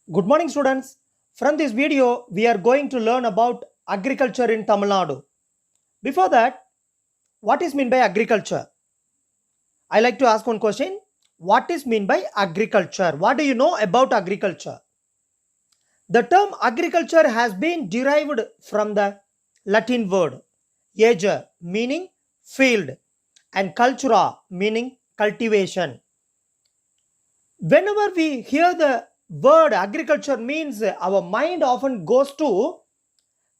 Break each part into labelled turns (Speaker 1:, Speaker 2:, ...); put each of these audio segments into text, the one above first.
Speaker 1: Good morning, students. From this video, we are going to learn about agriculture in Tamil Nadu. Before that, what is meant by agriculture? I like to ask one question. What is meant by agriculture? What do you know about agriculture? The term agriculture has been derived from the Latin word ager, meaning field, and cultura, meaning cultivation. Whenever we hear the word agriculture means our mind often goes to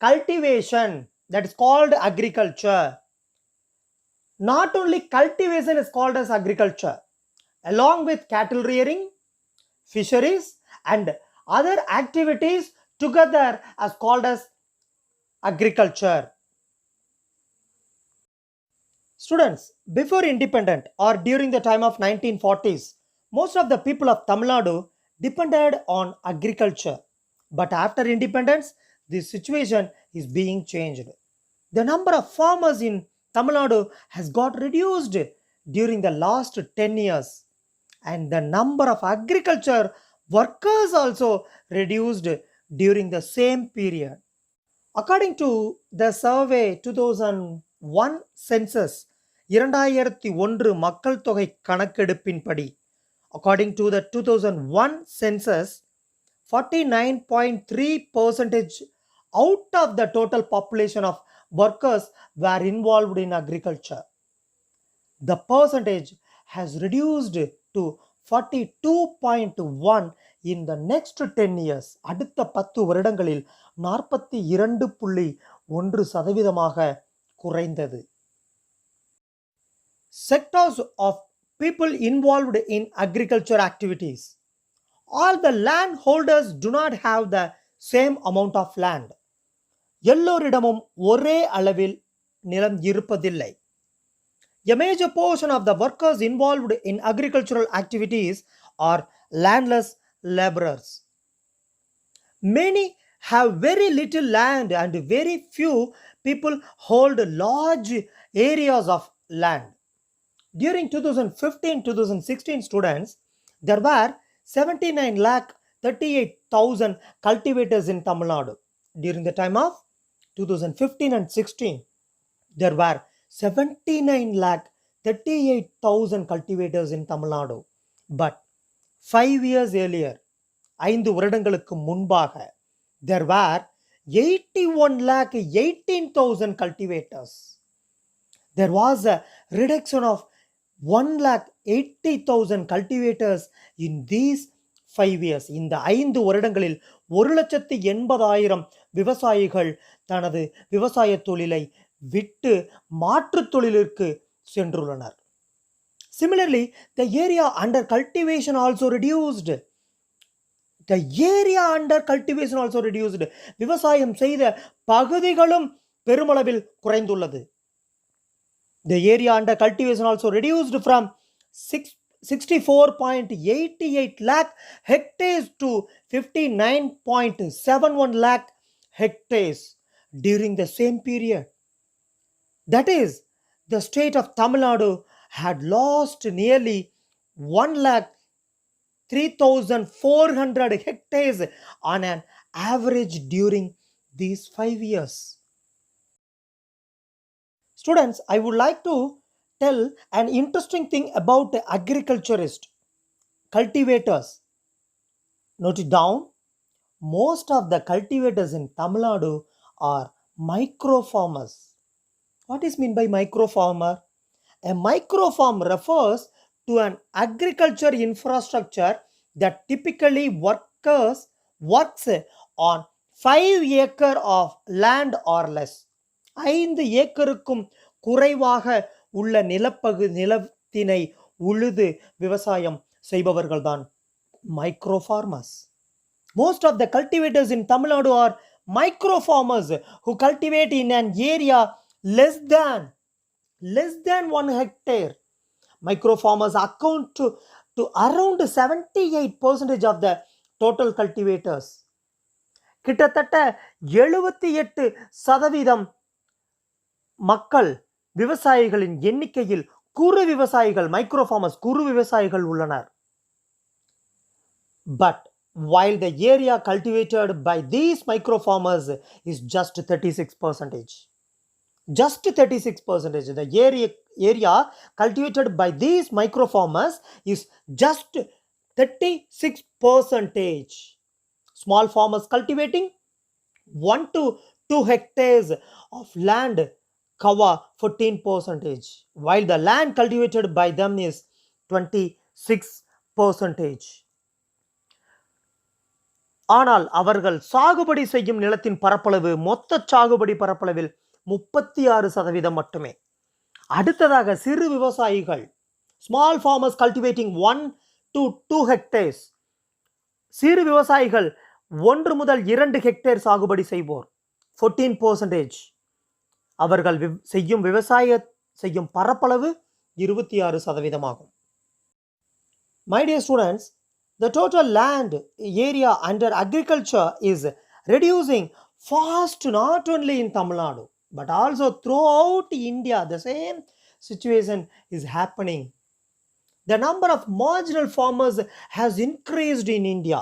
Speaker 1: cultivation, that is called agriculture. Not only cultivation is called as agriculture, along with cattle rearing, fisheries, and other activities together as called as agriculture. Students, before independent or during the time of 1940s, most of the people of Tamil Nadu depended on agriculture. But after independence, this situation is being changed. The number of farmers in Tamil Nadu has got reduced during the last 10 years, and the number of agriculture workers also reduced during the same period. According to the survey 2001 census, 2001 மக்கள் தொகை கணக்கெடுப்பின்படி, according to the 2001 census, 49.3% out of the total population of workers were involved in agriculture. The percentage has reduced to 42.1 in the next 10 years. அடுத்த 10 வருடங்களில் 42.1% குறைந்தது. Sectors of people involved in agriculture activities. All the landholders do not have the same amount of land. எல்லோரிடமும் ஒரே அளவில் நிலம் இருப்பதில்லை. A major portion of the workers involved in agricultural activities are landless laborers. Many have very little land and very few people hold large areas of land. During 2015-2016 students, there were 79,38,000 cultivators in Tamil Nadu. During the time of 2015 and 16, there were 79,38,000 cultivators in Tamil Nadu. But 5 years earlier, 5 வருடங்களுக்கு முன்பாக, there were 81,18,000 cultivators. There was a reduction of 1,80,000 cultivators in these 5 years. இந்த 5 வருடங்களில் 1,80,000 விவசாயிகள் தனது விவசாய தொழிலை விட்டு மாற்று தொழிலிற்கு சென்றுள்ளனர். Similarly, the area under cultivation also reduced. விவசாயம் செய்த பகுதிகளும் பெருமளவில் குறைந்துள்ளது. The area under cultivation also reduced from 64.88 lakh hectares to 59.71 lakh hectares during the same period. That is, the state of Tamil Nadu had lost nearly 1,03,400 hectares on an average during these 5 years. Students, I would like to tell an interesting thing about the agriculturists, cultivators. Note it down. Most of the cultivators in Tamil Nadu are microfarmers. What is meant by microfarmer? A microfarm refers to an agriculture infrastructure that typically works on 5 acres of land or less. 5 ஏக்கருக்கும் குறைவாக உள்ள நிலத்தினை உழுது விவசாயம் செய்பவர்கள்தான் microfarmers. Most of the cultivators in Tamil Nadu are microfarmers who cultivate in an area less than 1 hectare. Microfarmers account to around 78% of the total cultivators. கிட்டத்தட்ட 78% மக்கள் விவசாயிகளின் எண்ணிக்கையில் குறு விவசாயிகள் மைக்ரோஃபார்மர்ஸ் குறு விவசாயிகள் உள்ளனர். But while the area cultivated by these microfarmers is just 36 percentage. Just 36 percentage. The area cultivated by these microfarmers is just 36 percentage. Small farmers cultivating 1 to 2 hectares of land cover 14 percentage, while the land cultivated by them is 26 percentage. ஆனால் அவர்கள் சாகுபடி செய்யும் நிலத்தின் பரப்பளவு மொத்த சாகுபடி பரப்பளவில் 36% மட்டுமே. அடுத்ததாக சிறு விவசாயிகள், small farmers cultivating 1 to 2 hectares, சிறு விவசாயிகள் 1 முதல் 2 ஹெக்டேர் சாகுபடி செய்வோர் 14%. அவர்கள் செய்யும் பரப்பளவு 26% ஆகும். My dear students, the total land area under agriculture is reducing fast, not only in Tamil Nadu but also throughout India. The same situation is happening. The number of marginal farmers has increased in India.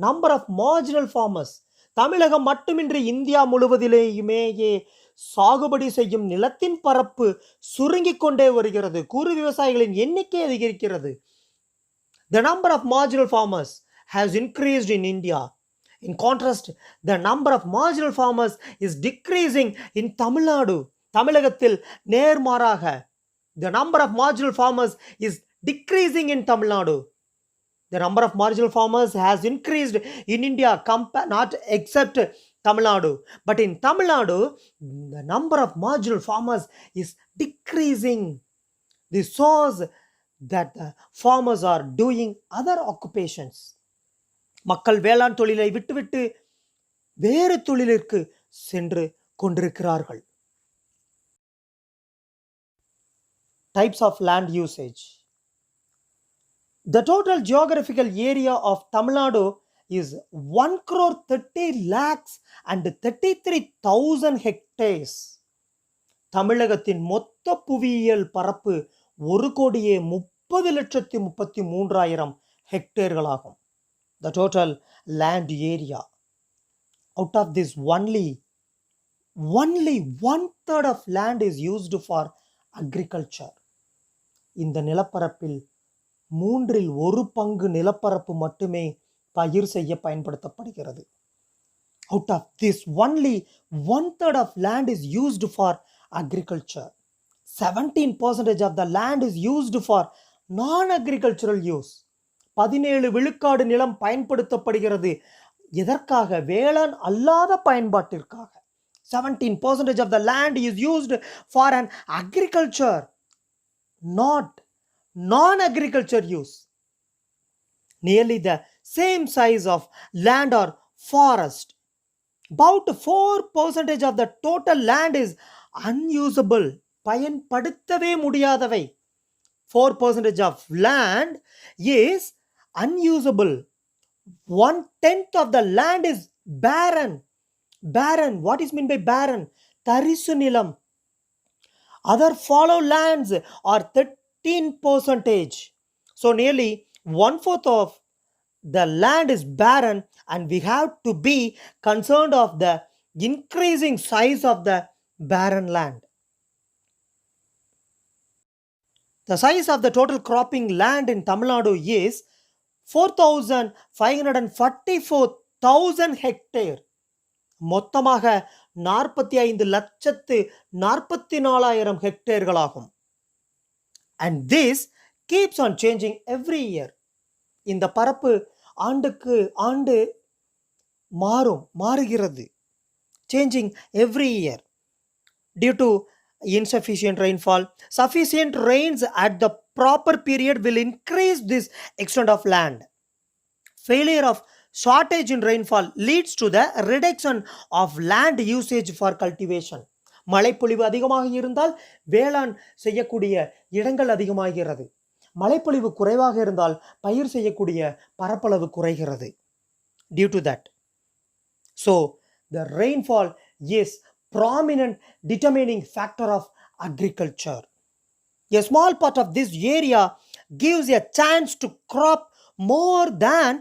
Speaker 1: Number of marginal farmers, தமிழகம் மட்டுமின்றி India முழுவதிலேயுமேயே சாகுபடி செய்யும் நிலத்தின் பரப்பு சுருங்கிக் கொண்டே வருகிறது. குறு விவசாயிகளின் எண்ணிக்கை அதிகரிக்கிறது. The number of marginal farmers has increased in India. In contrast, the number of marginal farmers is decreasing in Tamil Nadu. தமிழகத்தில் நேர்மாறாக the number of marginal farmers is decreasing in Tamil Nadu. The number of marginal farmers has increased in India, not except Tamil Nadu. But in Tamil Nadu, the number of marginal farmers is decreasing. This shows that the farmers are doing other occupations. மக்கள் வேளாண் தொழிலை விட்டுவிட்டு வேறு தொழிலிற்கு சென்று கொண்டிருக்கிறார்கள். Types of land usage. The total geographical area of Tamil Nadu is 1,30,33,000 hectares. தமிழகத்தின் மொத்த புவியியல் பரப்பு 1,30,33,000 ஹெக்டேர்களாகும். The total land area. Out of this, only 1/3 of land is used for agriculture. இந்த நிலப்பரப்பில் 1/3 நிலப்பரப்பு மட்டுமே பயிர் செய்ய பயன்படுத்தப்படுகிறது. Out of this, only 1/3 of land is used for agriculture. 17% of the land is used for non-agricultural use. 17 விழுக்காடு நிலம் பயன்படுத்தப்படுகிறது. எதற்காக? வேளாண் அல்லாத பயன்பாட்டிற்காக. 17% of the land is used for an agriculture, not non-agriculture use. Nearly the same size of land or forest. About 4% of the total land is unusable. பயன்படுத்தவே முடியாதவை. 4% of land is unusable. 1/10 of the land is barren. Barren. What is meant by barren? தரிசு நிலம். Other fallow lands are 13%. So nearly 1/4 of the land is barren, and we have to be concerned of the increasing size of the barren land. The size of the total cropping land in Tamil Nadu is 4,544,000 hectare. மொத்தமாக 45,44,000 ஹெக்டேர்களாகும். And this keeps on changing every year. இந்த பரப்பு ஆண்டுக்கு ஆண்டு மாறுகிறது. Changing every year due to insufficient rainfall. Sufficient rains at the proper period will increase this extent of land. Failure of shortage in rainfall leads to the reduction of land usage for cultivation. மழைப்பொழிவு அதிகமாக இருந்தால் வேளாண் செய்யக்கூடிய இடங்கள் அதிகமாகிறது. மழைப்பொழிவு குறைவாக இருந்தால் பயிர் செய்யக்கூடிய பரப்பளவு குறைகிறது. Due to that, so the rainfall is prominent determining factor of agriculture. A small part of this area gives a chance to crop more than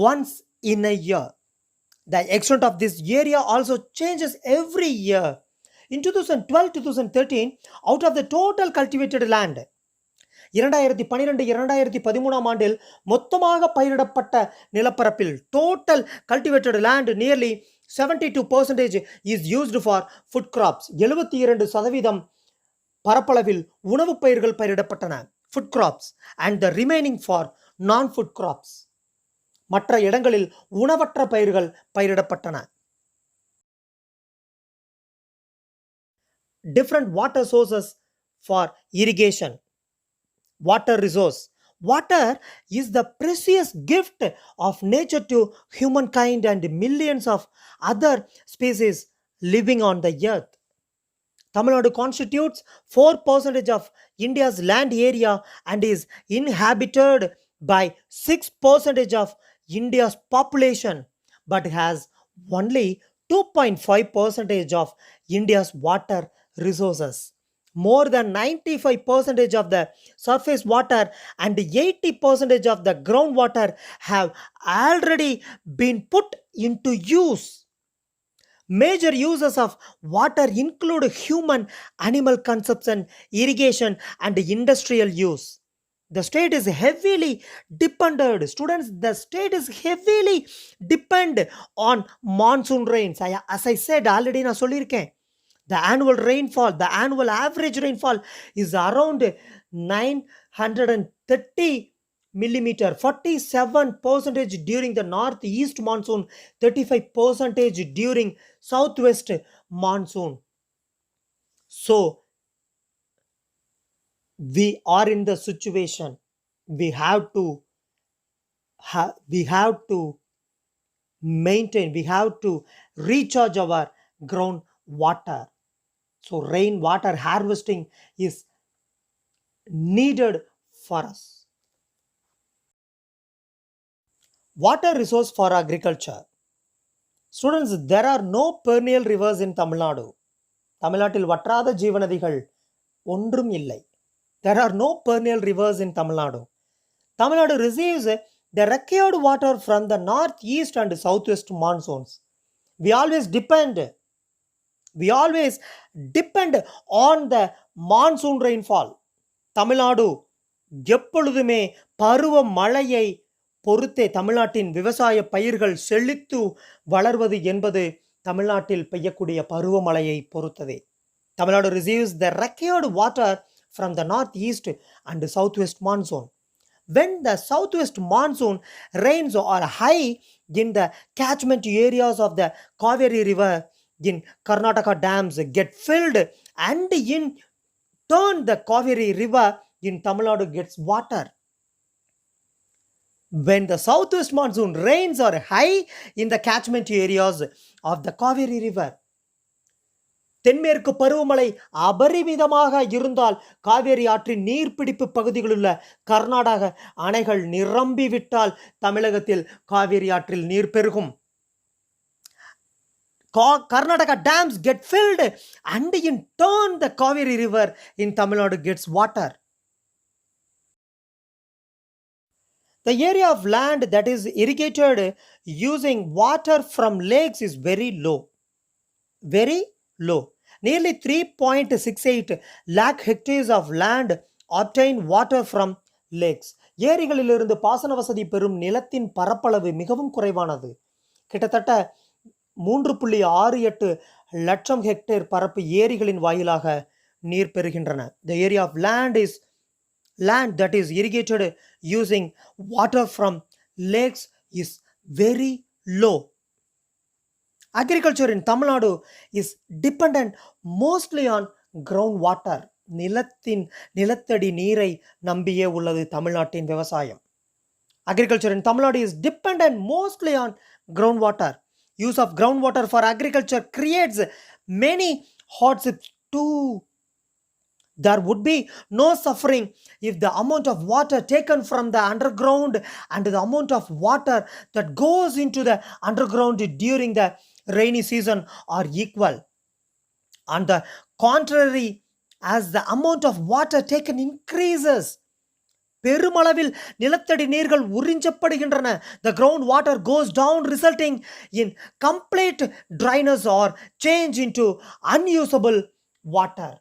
Speaker 1: once in a year. The extent of this area also changes every year. In 2012-2013, out of the total cultivated land, 2012-2013 ஆண்டில் மொத்தமாக பயிரிடப்பட்ட நிலப்பரப்பில் total cultivated land nearly 72% is used for food crops. 72% பரப்பளவில் உணவுப் பயிர்கள் பயிரிடப்பட்டன, food crops, and the remaining for non food crops. மற்ற இடங்களில் உணவற்ற பயிர்கள் பயிரிடப்பட்டன. Different water sources for irrigation. Water resource. Water is the precious gift of nature to humankind and millions of other species living on the earth. Tamil Nadu constitutes 4% of India's land area and is inhabited by 6% of India's population, but has only 2.5% of India's water resources. More than 95% of the surface water and 80% of the groundwater have already been put into use. Major uses of water include human animal consumption, irrigation, and industrial use. The state is heavily dependent. Students, the state is heavily dependent on monsoon rains. As I said already, நான் சொல்லியிருக்கேன். The annual rainfall, the annual average rainfall is around 930 millimeter, 47% during the northeast monsoon, 35% during southwest monsoon. So we are in the situation, we have to maintain, we have to recharge our groundwater. So rainwater harvesting is needed for us. Water resource for agriculture. Students, there are no perennial rivers in Tamil Nadu. தமிழ்நாட்டில் வற்றாத ஜீவநதிகள் ஒன்றும் இல்லை. There are no perennial rivers in Tamil Nadu. Tamil Nadu receives the required water from the northeast and southwest monsoons. We always depend on the monsoon rainfall. Tamil Nadu எப்பொழுதுமே பருவ மழையை பொறுத்தே தமிழ்நாட்டின் விவசாய பயிர்கள் செழித்து வளர்வது என்பது தமிழ்நாட்டில் பெய்யக்கூடிய பருவமழையை பொறுத்ததே. Tamil Nadu receives the required water from the northeast and southwest monsoon. When the southwest monsoon rains are high in the catchment areas of the Kaveri River in Karnataka, dams get filled, and in turn the Kaveri River in Tamil Nadu gets water. When the southwest monsoon rains are high in the catchment areas of the Kaveri River, தென்மேற்கு பருவமழை அபரிமிதமாக இருந்தால் காவேரி ஆற்றின் நீர்பிடிப்பு பகுதிகளில் உள்ள கர்நாடக அணைகள் நிரம்பிவிட்டால் தமிழகத்தில் காவேரி ஆற்றில் நீர் பெருகும். Karnataka dams get filled, and in turn the Kaveri River in Tamil Nadu gets water. The area of land that is irrigated using water from lakes is very low. Nearly 3.68 lakh hectares of land obtain water from lakes. ஏரிகளிலிருந்து பாசன வசதி பெறும் நிலத்தின் பரப்பளவு மிகவும் குறைவானது. கிட்டத்தட்ட 3.68 லட்சம் hectare பரப்பு ஏரிகளின் வாயிலாக நீர் பெறுகின்றன. The area of land that is irrigated using water from lakes is very low. Agriculture in Tamil Nadu is dependent mostly on groundwater. நிலத்தடி நீரை நம்பியே உள்ளது தமிழ்நாட்டின் விவசாயம். Agriculture in Tamil Nadu is dependent mostly on groundwater. Use of groundwater for agriculture creates many hardships too. There would be no suffering if the amount of water taken from the underground and the amount of water that goes into the underground during the rainy season are equal. On the contrary, as the amount of water taken increases, பெருமளவில் நிலத்தடி நீர்கள் உறிஞ்சப்படுகின்றன. The groundwater goes down, resulting in complete dryness or change into unusable water.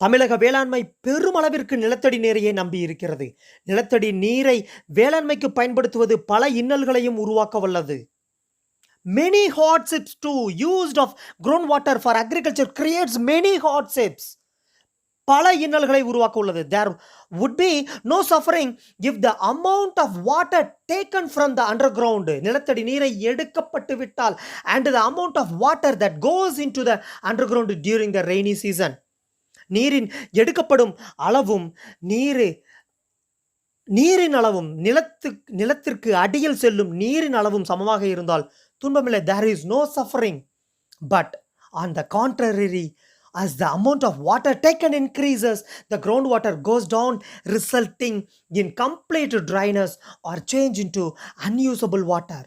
Speaker 1: தமிழக வேளாண்மை பெருமளவிற்கு நிலத்தடி நீரையே நம்பி இருக்கிறது. நிலத்தடி நீரை வேளாண்மைக்கு பயன்படுத்துவது பல இன்னல்களையும் உருவாக்க வல்லது. Many hardships too used of groundwater for agriculture creates many hardships. பல இன்னல்களை உருவாக்க உள்ளது. There would be no suffering if the amount of water taken from the underground, நிலத்தடி நீரை எடுக்கப்பட்டு விட்டால், and the amount of water that goes into the underground during the rainy season, நீரின் எடுக்கப்படும் அளவும் நீரின் அளவும் நிலத்திற்கு அடியில் செல்லும் நீரின் அளவும் சமமாக இருந்தால் துன்பமில்லை. There is no suffering. But on the contrary, as the amount of water taken increases, the groundwater goes down, resulting in complete dryness or change into unusable water.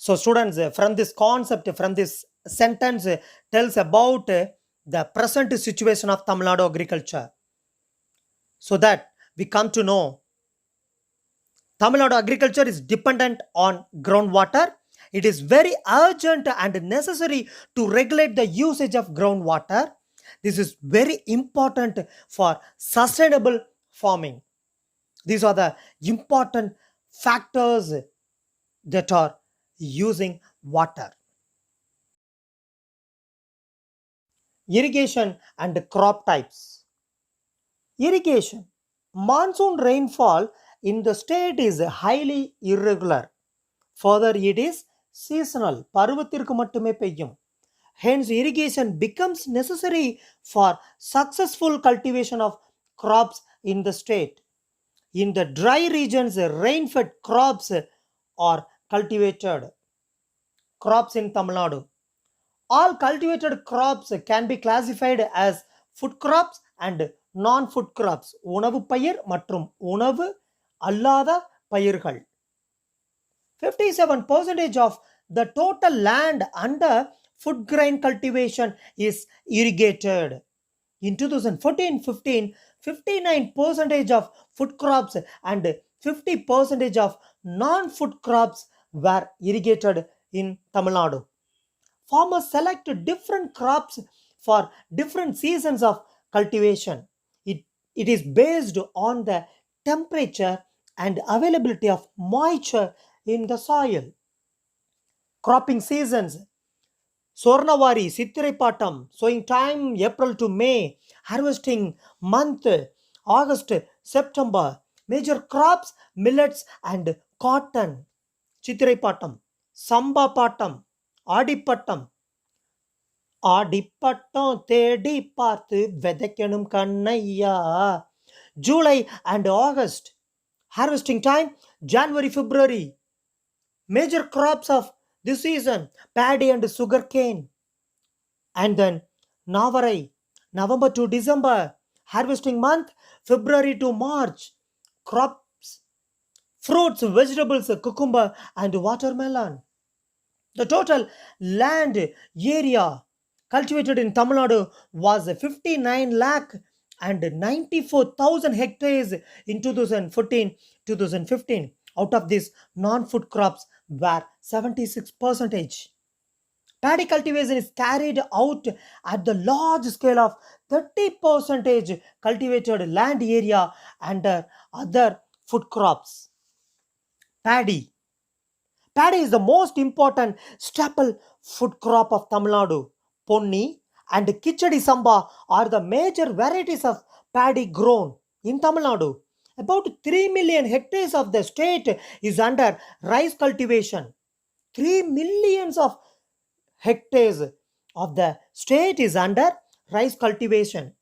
Speaker 1: So students, from this concept, from this sentence tells about the present situation of Tamil Nadu agriculture. So that we come to know Tamil Nadu agriculture is dependent on groundwater. It is very urgent and necessary to regulate the usage of groundwater. This is very important for sustainable farming. These are the important factors that are using water. Irrigation and crop types. Irrigation. Monsoon rainfall in the state is highly irregular. Further, it is seasonal. பருவத்திற்கு மட்டுமே பெய்யும். Hence, irrigation becomes necessary for successful cultivation of crops in the state. In the dry regions, rain-fed crops are cultivated. Crops in Tamil Nadu. All cultivated crops can be classified as food crops and non-food crops. உணவு பயிர் மற்றும் உணவு அல்லாத பயிர்கள். 57% of the total land under food grain cultivation is irrigated. In 2014-15, 59% of food crops and 50% of non-food crops were irrigated in Tamil Nadu. Farmers select different crops for different seasons of cultivation. It is based on the temperature and availability of moisture in the soil. Cropping seasons. Sornavari, Sittiraipattam, sowing time April to May, harvesting month August, September. Major crops millets and cotton. Chittiraipatam, Sambapattam, Adipattam. ஆடிப்பட்டம் தேடி பார்த்து விதைக்கணும் Kannaiya. July and August. Harvesting time January, February. Major crops of this season paddy and sugarcane. And then Navarai, November to December. Harvesting month February to March. Crops fruits, vegetables, cucumber and watermelon. The total land area cultivated in Tamil Nadu was 59 lakh and 94,000 hectares in 2014-2015. Out of this, non-food crops were 76%. Paddy cultivation is carried out at the large scale of 30% cultivated land area under other food crops. Paddy. Paddy is the most important staple food crop of Tamil Nadu. Ponni and Kichadi Samba are the major varieties of paddy grown in Tamil Nadu. About 3 million hectares of the state is under rice cultivation. 3 millions of hectares of the state is under rice cultivation.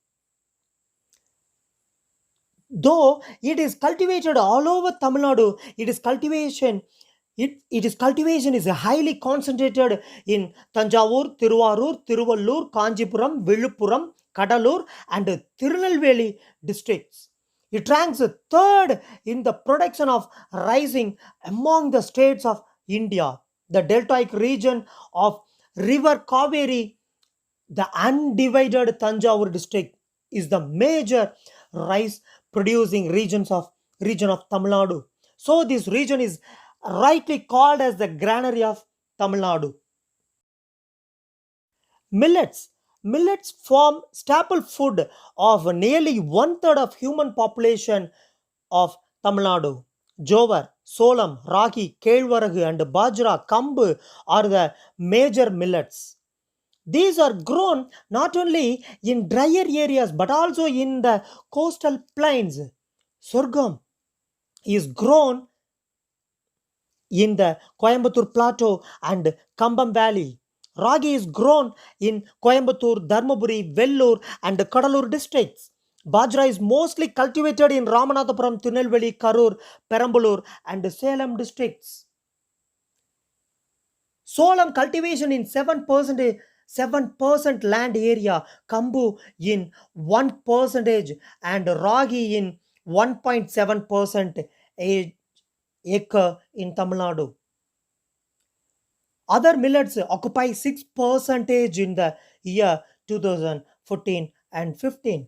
Speaker 1: Though it is cultivated all over Tamil Nadu, its cultivation is highly concentrated in Tanjavur, Tiruvarur, Tiruvallur, Kanjipuram, Viluppuram, Kadalur and Tirunelveli districts. It ranks third in the production of rising among the states of India. The deltaic region of River Kaveri, the undivided Tanjavur district is the major rice producing region of Tamil Nadu. So this region is rightly called as the granary of Tamil Nadu. Millets. Millets form staple food of nearly one third of human population of Tamil Nadu. Jowar, Solam, Ragi, Kelvaragu and Bajra, Kambu are the major millets. These are grown not only in drier areas but also in the coastal plains. Sorghum is grown in the Coimbatore Plateau and Kambam Valley. Ragi is grown in Coimbatore, Dharmaburi, Vellore, and Kadalur districts. Bajra is mostly cultivated in Ramanathapuram, Tirunelveli, Karur, Perambalur, and Salem districts. Solam cultivation in 7% land area, Kambu in 1% and Ragi in 1.7% acre in Tamil Nadu. Other millets occupy 6% in the year 2014 and 15.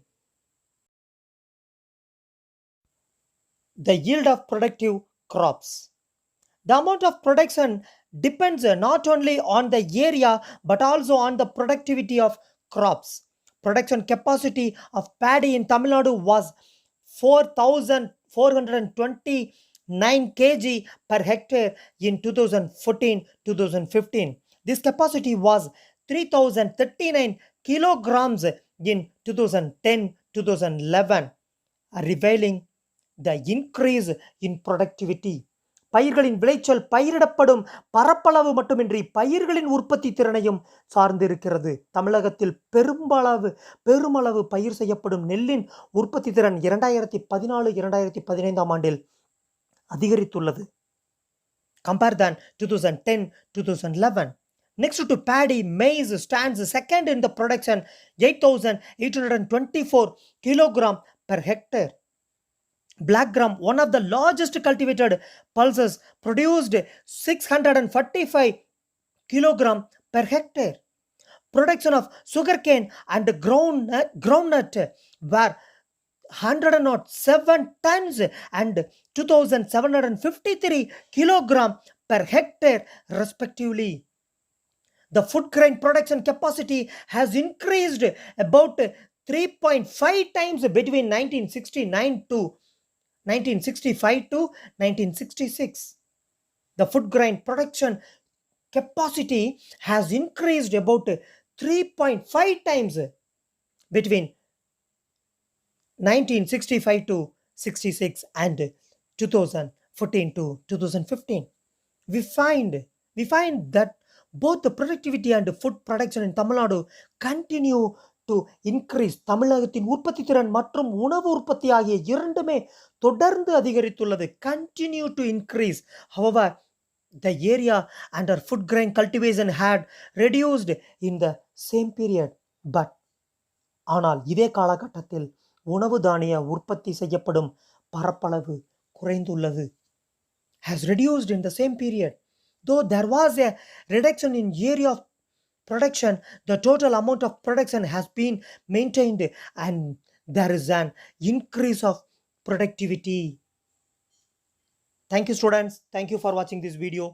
Speaker 1: The yield of productive crops. The amount of production depends not only on the area but also on the productivity of crops. Production capacity of paddy in Tamil Nadu was 4,429 kg per hectare in 2014-2015. This capacity was 3,039 kilograms in 2010-2011, revealing the increase in productivity. பயிர்களின் விளைச்சல் பயிரிடப்படும் பரப்பளவு மட்டுமின்றி பயிர்களின் உற்பத்தி திறனையும் சார்ந்திருக்கிறது. தமிழகத்தில் பெருமளவு பயிர் செய்யப்படும் நெல்லின் உற்பத்தி திறன் 2014-2015 ஆண்டில் அதிகரித்துள்ளது. Compare than 2010-2011. Next to paddy, maize stands second in the production, 8,824 kilogram per hectare. Black gram, one of the largest cultivated pulses, produced 645 kilogram per hectare. Production of sugarcane and groundnut were 107 tons and 2,753 kilogram per hectare respectively. The food grain production capacity has increased about 3.5 times between 1965 to 1966. The food grain production capacity has increased about 3.5 times between 1965 to 66 and 2014 to 2015. We find that both the productivity and food production in Tamil Nadu continue to increase. தமிழகத்தின் உற்பத்தி திறன் மற்றும் உணவு உற்பத்தி ஆகிய இரண்டுமே தொடர்ந்து அதிகரித்துள்ளது. Continue to increase. However, the area under food grain cultivation had reduced in the same period. But ஆனால் இதே காலகட்டத்தில் உணவு தானிய உற்பத்தி செய்யப்படும் பரப்பளவு குறைந்துள்ளது. Has reduced in the same period. Though there was a reduction in area of production, the total amount of production has been maintained and there is an increase of productivity. Thank you, students. Thank you for watching this video.